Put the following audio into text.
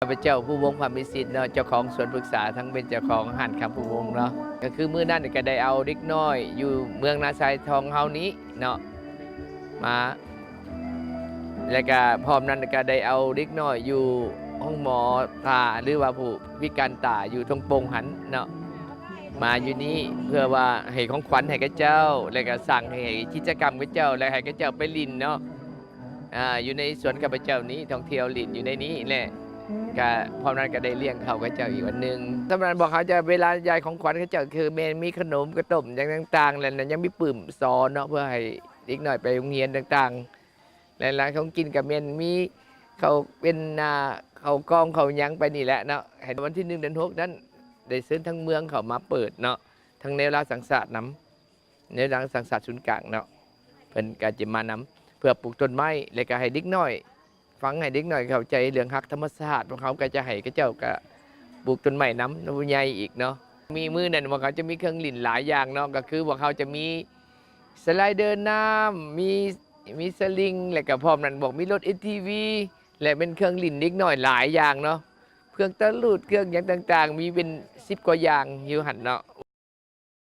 ข้าพเจ้าผู้วงความมีสิทธิ์เนาะเจ้าของสวนปรึกษาทั้งเป็นเจ้าของหันคำผู้วงเนาะก็คือมื้อนั้นก็ได้เอาเด็กน้อยอยู่เมืองนาไซทองเฮานี้เนาะมาแล้วก็พร้อมนั้นก็ได้เอาเด็กน้อยอยู่ห้องหมอตาหรือว่าผู้พิการตาอยู่ทงโปงหันเนาะมาอยู่นี้เพื่อว่าให้ของขวัญให้กับเจ้าแล้วก็สั่งให้กิจกรรมกับเจ้าแล้วให้กับเจ้าไปลินเนาะอยู่ในสวนข้าพเจ้านี้ท่องเที่ยวลินอยู่ในนี้แหละก็พร้อมนั้นก็ได้เลี้ยงเขากับเจ้าอีกวันหนึ่งสำหรับบอกเขาจะเวลายายของขวัญกับเจ้าคือเมนมีขนมกระต้มอย่างต่างๆแล้วยังมีปื่มซอเนาะเพื่อให้เด็กหน่อยไปโรงเรียนต่างๆหลายๆของกินกับเมนมีเขาเป็นเขากองเขายังไปนี่แหละเนาะวันที่1 เดือน 6นั้นได้ซื้อทั้งเมืองเขามาเปิดเนาะทั้งแนวราสังสารน้ำแนวราสังสารศูนย์กลางเนาะเพิ่นก็จะมานำเพื่อปลูกต้นไม้แล้วก็ให้เด็กน้อยฟังให้เด็กน้อยเข้าใจเรื่องฮักธรรมชาติของเขาก็จะให้กับเจ้าก็ปลูกต้นไม้น้ำผู้ใหญ่อีกเนาะมีมือนั่นว่าเขาจะมีเครื่องลิ่นหลายอย่างเนาะก็คือว่าเขาจะมีสไลเดอร์น้ำมีสลิงแล้วก็พร้อมนั้นบอกมีรถ ATV และเป็นเครื่องลิ่นเด็กน้อยหลายอย่างเนาะเครื่องตะลุดเครื่องอย่างต่างๆมีเป็น10 กว่าอย่างอยู่หันเนาะ